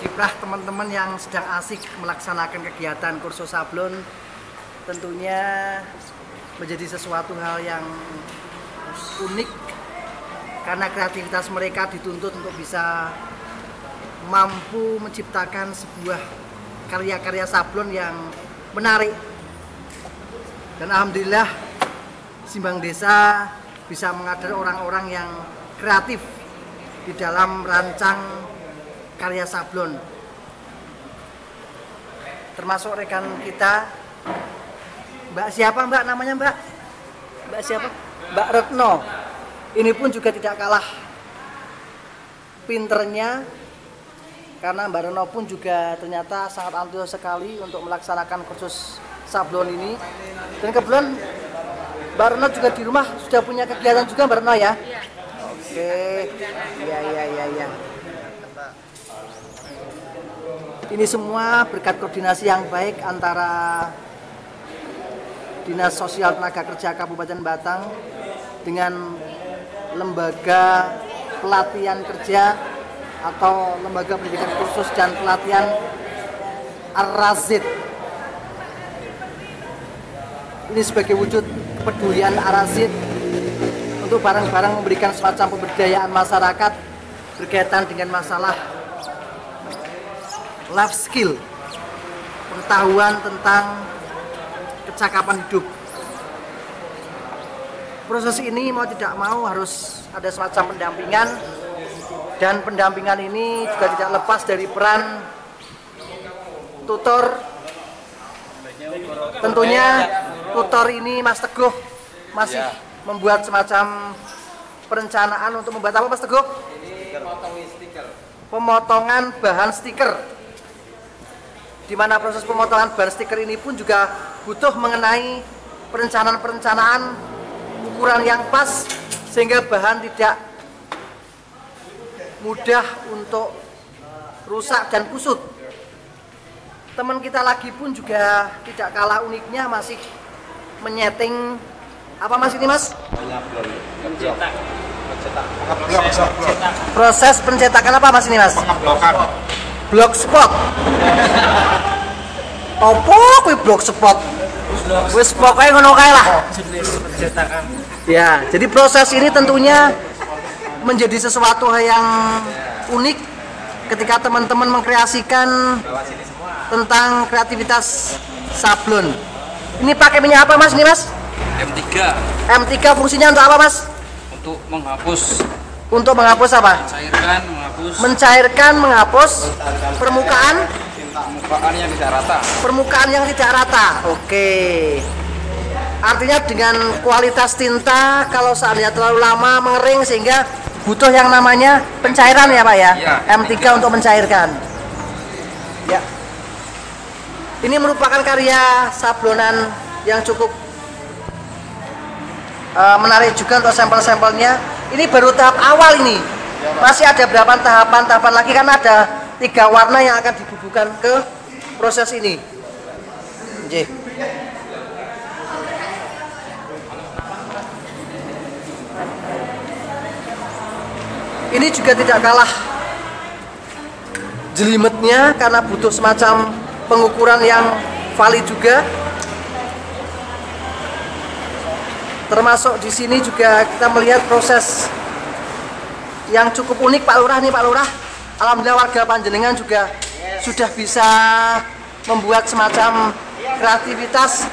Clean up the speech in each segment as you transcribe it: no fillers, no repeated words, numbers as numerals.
Kiprah teman-teman yang sedang asik melaksanakan kegiatan kursus sablon tentunya menjadi sesuatu hal yang unik karena kreativitas mereka dituntut untuk bisa mampu menciptakan sebuah karya-karya sablon yang menarik. Dan alhamdulillah Simbang Desa bisa mengajar orang-orang yang kreatif di dalam merancang karya sablon. Termasuk rekan kita, Mbak siapa Mbak namanya Mbak? Mbak siapa? Mbak Retno. Ini pun juga tidak kalah pinternya karena Mbak Retno pun juga ternyata sangat antusias sekali untuk melaksanakan kursus sablon ini. Dan kebetulan Mbak Retno juga di rumah sudah punya kegiatan juga Mbak Retno ya? Oke, ya. Ini semua berkat koordinasi yang baik antara Dinas Sosial Tenaga Kerja Kabupaten Batang dengan lembaga pelatihan kerja atau lembaga pendidikan khusus dan pelatihan Ar-Razid. Ini sebagai wujud kepedulian Ar-Razid untuk bareng-bareng memberikan semacam pemberdayaan masyarakat berkaitan dengan masalah life skill, pengetahuan tentang kecakapan hidup. Proses ini mau tidak mau harus ada semacam pendampingan, dan pendampingan ini juga tidak lepas dari peran tutor. Tentunya tutor ini Mas Teguh masih membuat semacam perencanaan untuk membuat apa Mas Teguh? Pemotongan bahan stiker. Di mana proses pemotongan bahan stiker ini pun juga butuh mengenai perencanaan ukuran yang pas sehingga bahan tidak mudah untuk rusak dan kusut. Teman kita lagi pun juga tidak kalah uniknya masih menyeting apa Mas ini Mas? Proses pencetakan apa Mas ini Mas? Blogspot. Opo kuwi blogspot? Wis pokoke ngono kae lah. Ya, jadi proses ini tentunya menjadi sesuatu yang unik ketika teman-teman mengkreasikan tentang kreativitas sablon. Ini pakai minyak apa Mas ini Mas? M3. M3 fungsinya untuk apa Mas? Untuk menghapus. Untuk menghapus apa? Mencairkan, menghapus permukaan yang tidak rata. Permukaan yang tidak rata. Oke. Artinya dengan kualitas tinta kalau seandainya terlalu lama mengering sehingga butuh yang namanya pencairan ya Pak ya? Ya, M3 untuk mencairkan. Ya. Ini merupakan karya sablonan yang cukup menarik juga untuk sampel-sampelnya. Ini baru tahap awal ini. Masih ada berapa tahapan lagi karena ada 3 warna yang akan dibubuhkan ke proses ini. J. Ini juga tidak kalah jelimetnya karena butuh semacam pengukuran yang valid juga. Termasuk di sini juga kita melihat proses yang cukup unik Pak Lurah nih Pak Lurah. Alhamdulillah warga Panjenengan juga sudah bisa membuat semacam kreativitas.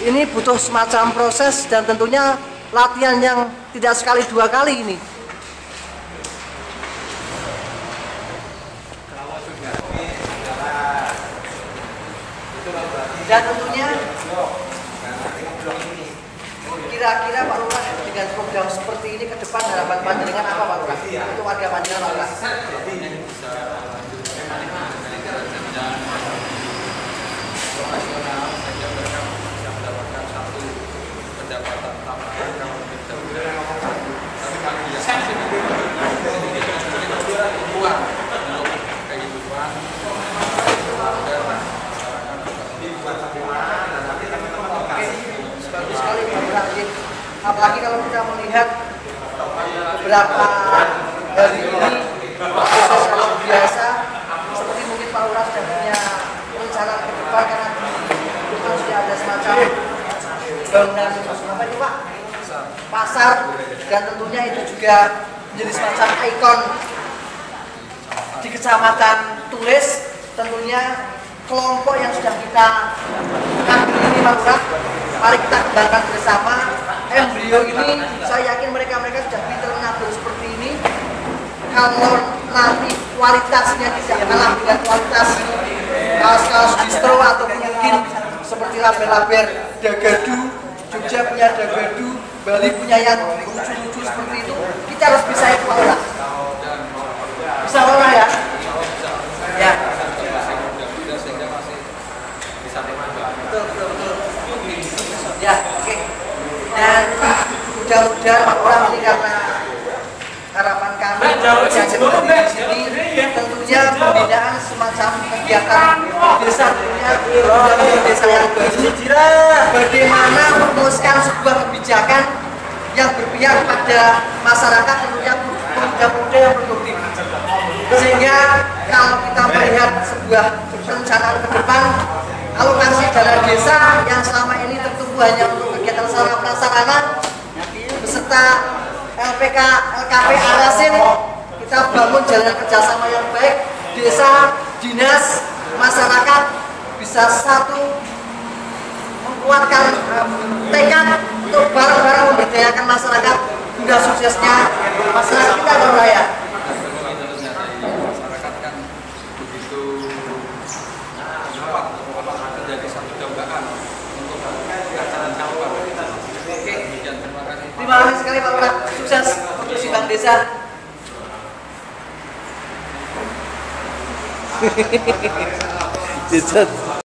Ini butuh semacam proses dan tentunya latihan yang tidak sekali 2 kali ini. Dan tentunya kira-kira Pak Lurah dengan program seperti ini ke depan harapan Panjenengan apa Pak Lurah? Untuk warga Panjenengan Pak Lurah. Bagus sekali Pak Lurah. Apalagi kalau kita melihat beberapa hari ini juga menjadi semacam ikon di Kecamatan Tulis. Tentunya kelompok yang sudah kita ambil ini Pak Lurah, mari kita kembangkan bersama. Embrio ini saya yakin mereka sudah pintar mengatur seperti ini. Kalau nanti kualitasnya tidak kalah dengan kualitas kaos-kaos distro atau mungkin seperti label-label Dagadu, Jogja punya Dagadu, Bali punya yang lucu-lucu seperti itu, kita harus bisa itu Pak Lurah. Bisa Pak Lurah ya? Ya. Betul. Ya, oke. Dan mudah-mudahan Pak Lurah ini karena harapan kami yang seperti di sini tentunya pembinaan semacam kegiatan desa tentunya desa yang baru, bagaimana merumuskan sebuah kebijakan yang berpihak pada masyarakat, tentunya pemuda-pemuda yang produktif, sehingga kalau kita melihat sebuah perencanaan ke depan, alokasi dana desa yang selama ini tertumpu hanya untuk kegiatan sarana prasarana beserta LPK, LKP, Arasin, kita bangun jalan kerjasama yang baik, desa, dinas, masyarakat bisa satu menguatkan tekad untuk bareng-bareng memberdayakan masyarakat hingga suksesnya masyarakat kita beraya. Masyarakat kan begitu menjadi satu dambaan untuk acara campur. Oke, terima kasih. Terima kasih sekali Pak Lurah, sukses untuk Simbang Desa. Hehehe.